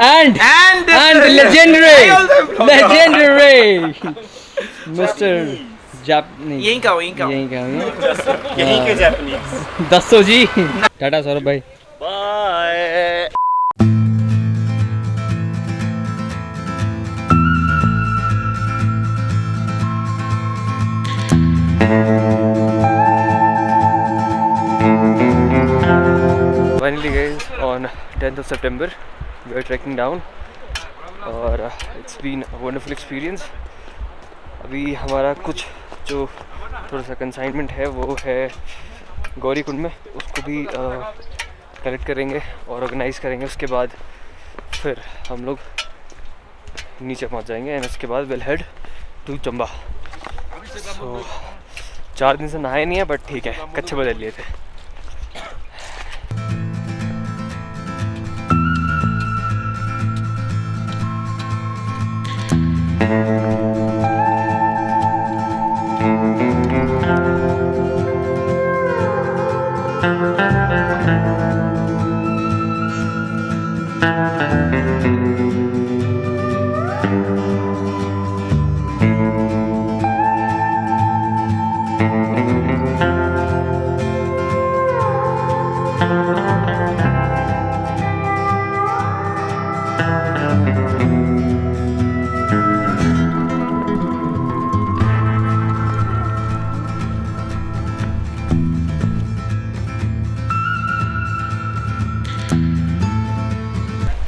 and legendary Mr. Japanese यहीं का यहीं के जापानीज दसो जी टाटा सौरभ भाई bye. Finally guys, on 10th of September we are trekking down और it's been a wonderful experience। अभी हमारा कुछ जो थोड़ा सा कंसाइनमेंट है वो है गौरी कुंड में, उसको भी कलेक्ट करेंगे और ऑर्गेनाइज़ करेंगे। उसके बाद फिर हम लोग नीचे पहुंच जाएंगे एंड उसके बाद विल हेड टू चंबा। सो 4 दिन से नहाए नहीं है बट ठीक है, कच्चे बदल लिए थे।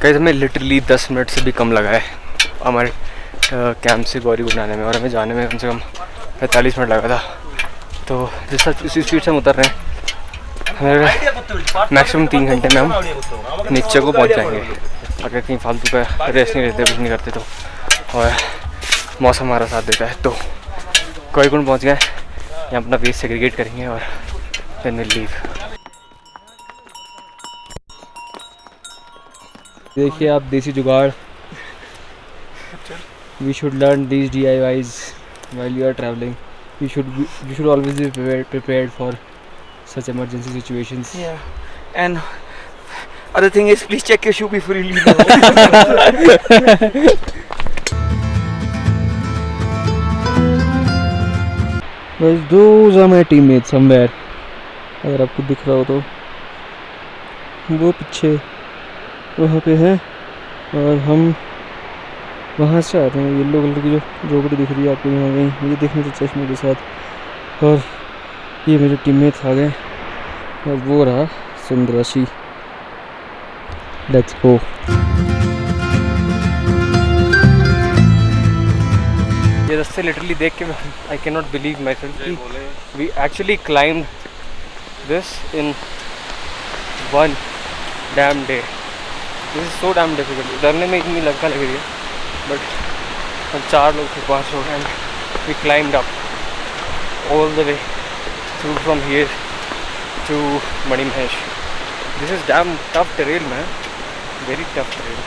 गाइस हमें लिटरली 10 मिनट से भी कम लगा है हमारे कैंप से गौरी कुंड आने में, और हमें जाने में कम से कम 45 मिनट लगा था। तो जिस इसी स्पीड से हम उतर रहे हैं, हमें मैक्सिमम 3 घंटे में हम नीचे को पहुंच जाएंगे अगर कहीं फालतू का रेस्ट नहीं लेते, कुछ नहीं करते तो, और मौसम हमारा साथ देता है। तो गौरी कुंड पहुँच गए, यहाँ अपना वेस्ट सेग्रीगेट करेंगे और देन विल लीव। देखिए आप देसी जुगाड़। We should learn these DIYs while you are traveling. You should always be prepared for such emergency situations. Yeah. And other thing is, please check your shoe before you leave. Guys, those are my teammates somewhere. अगर आपको दिख रहा हो तो वो पीछे वहाँ पे है, और हम वहाँ से आ रहे हैं। येलो कलर की जो झोपड़ी दिख रही है आपको यहाँ कहीं, मुझे देखने से चश्मे के साथ। और ये मेरे टीममेट्स आ गए और वो रहा सुंदराशी। Let's go. ये रास्ते लिटरली देख के I can not believe myself कि we actually climbed this in 1 damn day. This is so damn difficult. उतरने में इतनी लग रही है बट हम 4 लोग थे, 5 लोग, and we climbed up all the way through from here to Manimahesh. This is damn tough terrain man, very tough terrain.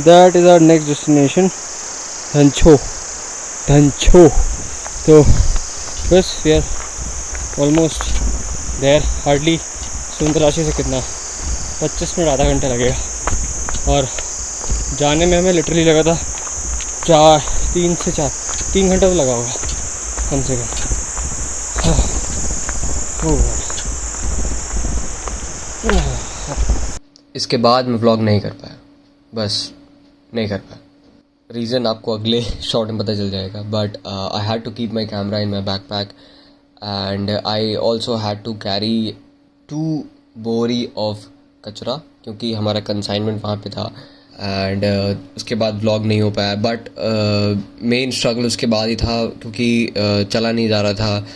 That is our next destination, Dhancho. तो बस we are almost there. Hardly Sundarasi से कितना 25 minute, आधा घंटा लगेगा, और जाने में हमें लिटरली लगा था 3 घंटा तो लगा होगा कम से कम। इसके बाद मैं व्लॉग नहीं कर पाया, बस नहीं कर पाया। रीज़न आपको अगले शॉट में पता चल जाएगा, but I had to keep my camera in my backpack and I also had to carry 2 बोरी ऑफ कचरा, क्योंकि हमारा कंसाइनमेंट वहाँ पे था। एंड उसके बाद व्लॉग नहीं हो पाया, बट मेन स्ट्रगल उसके बाद ही था, क्योंकि चला नहीं जा रहा था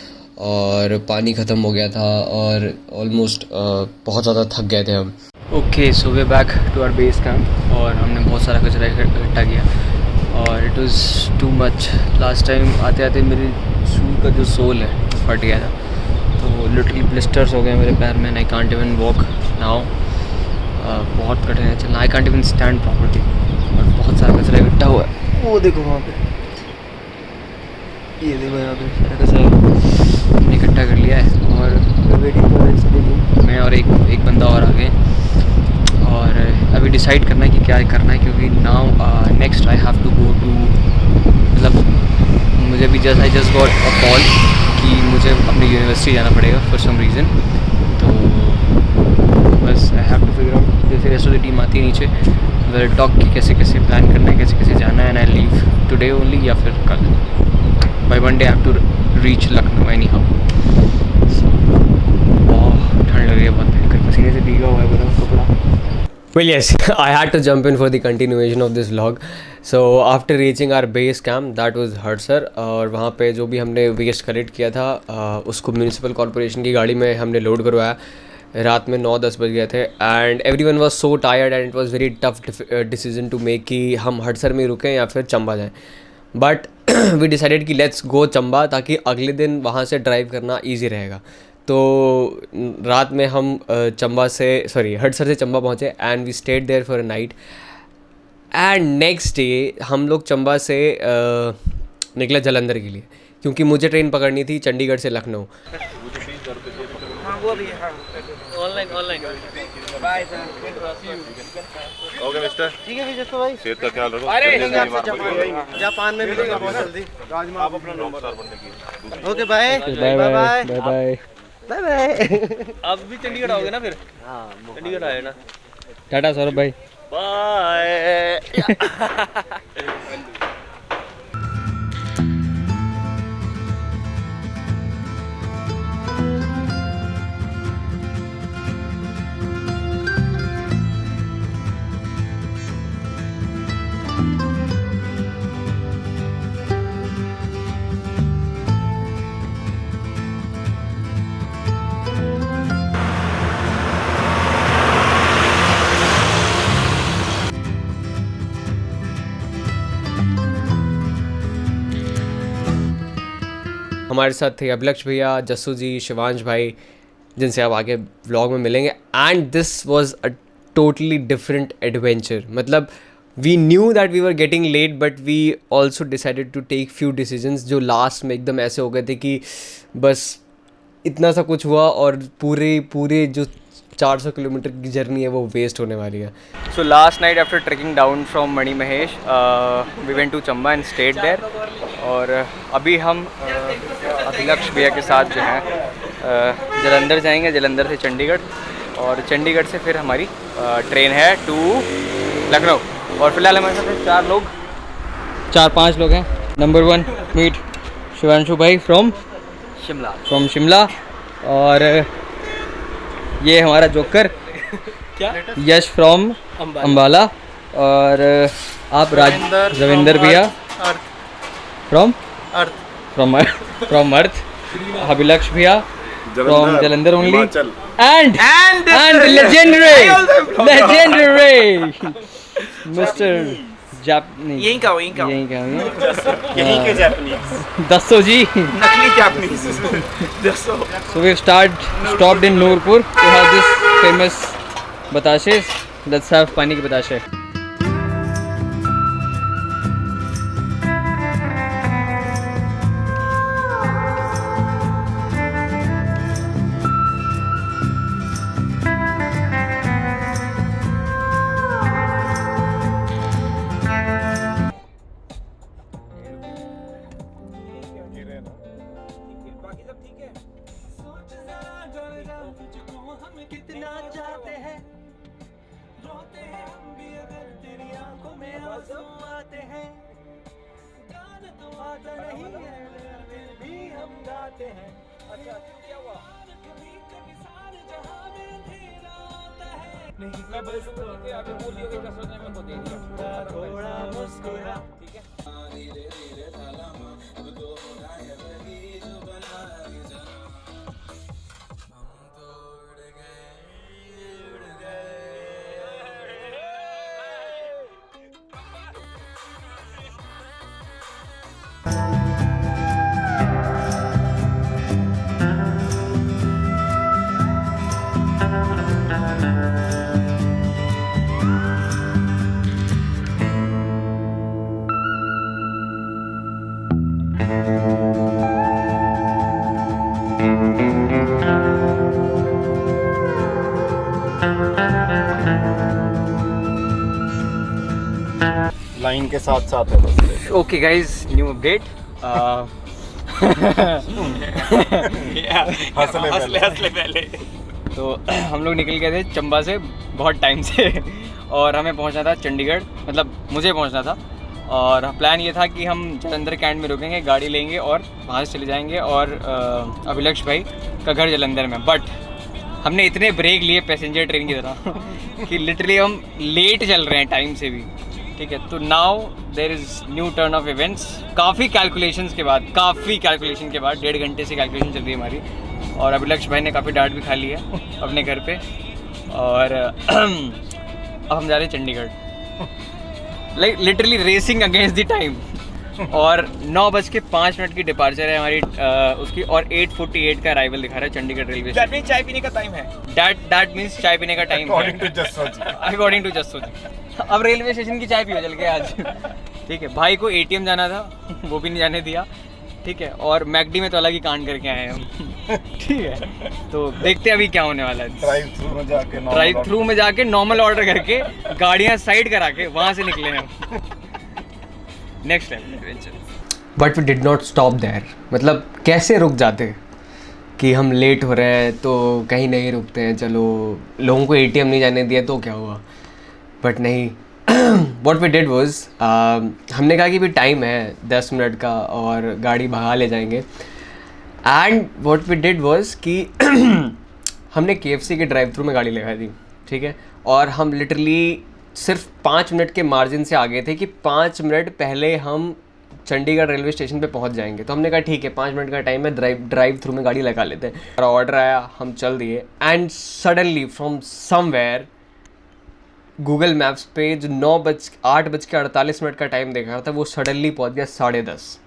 और पानी ख़त्म हो गया था और ऑलमोस्ट बहुत ज़्यादा थक गए थे हम। Okay, so we back to our base camp, और हमने बहुत सारा कचरा इकट्ठा किया और it was too much. Last time आते आते मेरे शू का जो सोल है फट गया था, तो लिटरली ब्लिस्टर्स हो गए मेरे पैर में। I can't even walk now, बहुत कठिन है चलना। I can't even stand properly, और बहुत सारा कचरा इकट्ठा हुआ है। वो देखो वहाँ पे, ये देखो यहाँ पे सारा कचरा हमने इकट्ठा कर लिया है, और वेटिंग फॉर मैं और एक बंदा और आ गए, और अभी डिसाइड करना है कि क्या करना है, क्योंकि now next I have to go to, मतलब मुझे भी I just got a call कि मुझे अपनी यूनिवर्सिटी जाना पड़ेगा फॉर सम रीज़न। तो बस I have to figure out, जैसे रेस्ट ऑफ द टीम आती है नीचे, वेल टॉक की कैसे कैसे प्लान करना है, कैसे कैसे जाना है, and I leave today only या फिर कल। By one day I have to reach Lucknow anyhow. ठंड लग रही है बहुत भयंकर, पसीने से भीगा हुआ है पूरा कपड़ा। Well, yes, I had to jump in for the continuation of this vlog. So after reaching our base camp, that was Hadsar, और वहाँ पे जो भी हमने वेस्ट कलेक्ट किया था उसको म्यूनिसिपल कॉर्पोरेशन की गाड़ी में हमने लोड करवाया। रात में 9-10 बज गए थे and everyone was so tired and it was very tough decision to make कि हम हडसर में रुकें या फिर चंबा जाएं। बट वी डिसाइडेड कि लेट्स गो चंबा, ताकि अगले दिन वहाँ से ड्राइव करना ईजी रहेगा। तो रात में हम हडसर से चंबा पहुँचे and we stayed there for a night. And next day हम लोग चंबा से निकले जलंधर के लिए, क्योंकि मुझे ट्रेन पकड़नी थी चंडीगढ़ से लखनऊ। ऑनलाइन ओके मिस्टर, ठीक है विजय भाई, सेहत का ख्याल रखो। अरे जापान में मिलेगा बहुत जल्दी। आप अपना नमस्कार बनने की। Okay bye bye bye bye bye bye. अब भी चंडीगढ़ आओगे ना फिर? हाँ चंडीगढ़ आए ना। टाटा सौरभ भाई, बाय। हमारे साथ थे अभिलक्ष भैया, जस्सू जी, शिवांश भाई, जिनसे आप आगे व्लॉग में मिलेंगे। And this was a totally different adventure. मतलब we knew that we were getting late, but we also decided to take few decisions जो लास्ट में एकदम ऐसे हो गए थे कि बस इतना सा कुछ हुआ और पूरे जो 400 किलोमीटर की जर्नी है वो वेस्ट होने वाली है। So last night after trekking down from Mani Mahesh, we went to Chamba and stayed there. और अभी हम अभिलक्ष भैया के साथ जो है जलंधर जाएंगे, जलंधर से चंडीगढ़, और चंडीगढ़ से फिर हमारी ट्रेन है टू लखनऊ। और फिलहाल हमारे साथ 4-5 लोग हैं। नंबर 1 मीट शिवांशु भाई फ्रॉम शिमला, और ये हमारा जोकर क्या? यश फ्रॉम अम्बाला, और आप रविंदर भैया फ्रॉम अर्थ, अभिलक्ष भैया from Jalandhar only, and legendary mister Japanese, यहीं का यहीं का यहीं के जापानीज दसो जी। नकली जापानीज दसो। So we've stopped in Noorpur to have this famous batashes. Let's have pani ki batashe. Line के साथ साथ है बस। Okay guys, new update. हंसले पहले। तो हम लोग निकल गए थे चंबा से बहुत टाइम से, और हमें पहुंचना था चंडीगढ़, मतलब मुझे पहुंचना था। और प्लान ये था कि हम जलंधर कैंट में रुकेंगे, गाड़ी लेंगे और वहाँ से चले जाएंगे और अभिलक्ष भाई का घर जलंधर में। बट हमने इतने ब्रेक लिए पैसेंजर ट्रेन की तरह कि लिटरली हम लेट चल रहे हैं टाइम से भी, ठीक है। तो now there is new turn of events. काफ़ी कैलकुलेशन के बाद 1.5 घंटे से कैलकुलेशन चल रही है हमारी, और अभिलक्ष भाई ने काफ़ी डांट भी खा ली है अपने घर पे। और अब हम जा रहे हैं Chandigarh, like literally racing against the time. और 9:05 की डिपार्चर है हमारी उसकी, और 8:48 का अराइवल दिखा रहा है Chandigarh railway station. That means चाय पीने का टाइम है। दैट मींस चाय पीने का टाइम है अकॉर्डिंग टू जस्सो जी। अब रेलवे स्टेशन की चाय पियो चल के आज, ठीक है। भाई को ATM जाना था, वो भी नहीं जाने दिया, ठीक है। और मैकडी में तो अलग ही कांड करके आए हैं हम, ठीक है। तो देखते हैं अभी क्या होने वाला है। ड्राइव थ्रू में जाके नॉर्मल ऑर्डर करके गाड़ियाँ साइड करा के वहाँ से निकले हैं हम। Next time adventure. But we did not stop there. मतलब कैसे रुक जाते कि हम लेट हो रहे हैं तो कहीं नहीं रुकते हैं, चलो लोगों को ATM नहीं जाने दिया तो क्या हुआ, बट नहीं। वॉट वी डिड वॉज, हमने कहा कि भी टाइम है 10 मिनट का और गाड़ी भगा ले जाएंगे। And what we did was कि हमने KFC के ड्राइव थ्रू में गाड़ी लगा दी, ठीक है। और हम लिटरली सिर्फ 5 मिनट के मार्जिन से आगे थे कि 5 मिनट पहले हम चंडीगढ़ रेलवे स्टेशन पे पहुंच जाएंगे। तो हमने कहा ठीक है 5 मिनट का टाइम है, ड्राइव थ्रू में गाड़ी लगा लेते हैं। और ऑर्डर आया, हम चल दिए। And suddenly from somewhere Google maps पे जो 8:48 का टाइम देखा रहा था, वो सडनली पहुंच गया 10:30,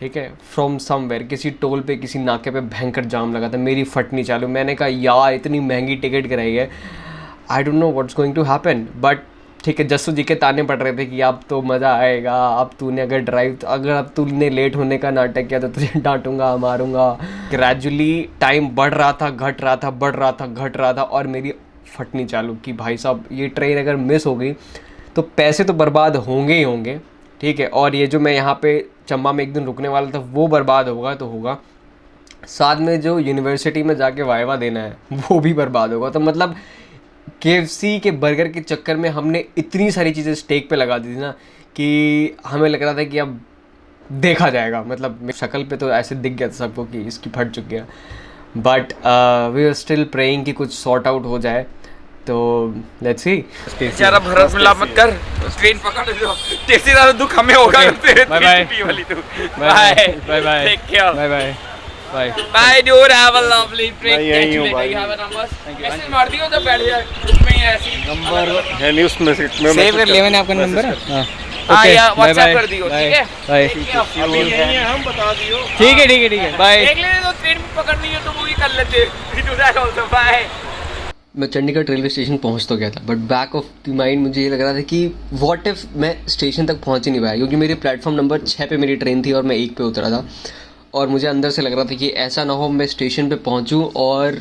ठीक है। फ्रॉम समवेयर किसी टोल पे, किसी नाके पे भयंकर जाम लगा था। मेरी फटनी चालू। मैंने कहा यार इतनी महंगी टिकट कराई है, I don't know what's going to happen. But ठीक है, जस्सू जी के ताने पड़ रहे थे कि अब तो मज़ा आएगा, अब तूने अगर अब तूने लेट होने का नाटक किया तो तुझे डांटूंगा, मारूंगा। ग्रेजुअली टाइम बढ़ रहा था, घट रहा था, बढ़ रहा था, घट रहा था, और मेरी फटनी चालू कि भाई साहब ये ट्रेन अगर मिस हो गई तो पैसे तो बर्बाद होंगे ही होंगे, ठीक है। और ये जो मैं यहाँ पे चंबा में एक दिन रुकने वाला था वो बर्बाद होगा तो होगा, साथ में जो यूनिवर्सिटी में जाके वाइवा देना है वो भी बर्बाद होगा। तो मतलब KFC के बर्गर के चक्कर में हमने इतनी सारी चीज़ें स्टेक पे लगा दी थी ना कि हमें लग रहा था कि अब देखा जाएगा। मतलब शक्ल पे तो ऐसे दिख गया था सबको कि इसकी फट चुकी है। But we are still praying कि कुछ सॉर्ट आउट हो जाए, तो लेट्स सी। बेचारा भरत मिलाप मत कर, ट्रेन पकड़ लो। टैक्सी का दुख हमें होगा। बाय बाय वाली तू। Bye bye bye take care. Bye bye bye bye dude, have a lovely trip. मैं यहीं हूँ भाई। हैव अ नंबर मैसेज मार दियो तो बैठ जा ग्रुप में ही ऐसी नंबर है नहीं उसमें सीट में। सेव कर लिया मैंने आपका नंबर। हां या व्हाट्सएप कर दियो, ठीक है। बाय। अभी यहीं है, हम बता दियो। ठीक है बाय। देख लेने तो ट्रेन पकड़नी है तो वो भी कर लेते। Do that also. बाय। मैं चंडीगढ़ रेलवे स्टेशन पहुंच तो गया था, but back of the mind मुझे ये लग रहा था कि व्हाट इफ़ मैं स्टेशन तक पहुंच ही नहीं पाया, क्योंकि मेरी प्लेटफॉर्म नंबर 6 पे मेरी ट्रेन थी और मैं 1 पे उतरा था। और मुझे अंदर से लग रहा था कि ऐसा ना हो मैं स्टेशन पे पहुंचूं और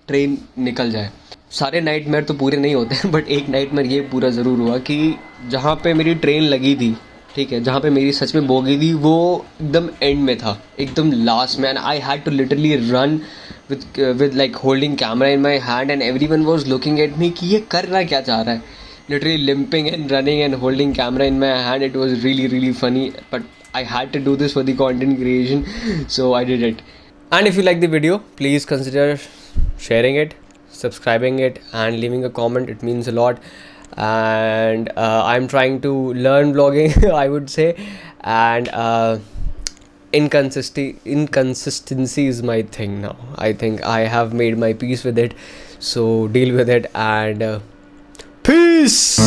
ट्रेन निकल जाए। सारे नाइटमेयर तो पूरे नहीं होते हैं, बट एक नाइटमेयर ये पूरा ज़रूर हुआ कि जहाँ पे मेरी ट्रेन लगी थी, ठीक है, जहाँ पे मेरी सच में बोगी थी, वो एकदम एंड में था, एकदम लास्ट में। And I had to literally run with like holding camera in my hand and everyone was looking at me कि ये कर रहा क्या चाह रहा है, literally limping and running and holding camera in my hand. It was really funny, but I had to do this for the content creation, so I did it. And if you like the video, please consider sharing it, subscribing it and leaving a comment. It means a lot. And I'm trying to learn vlogging I would say, and inconsistency is my thing now. I think I have made my peace with it, so deal with it. And peace.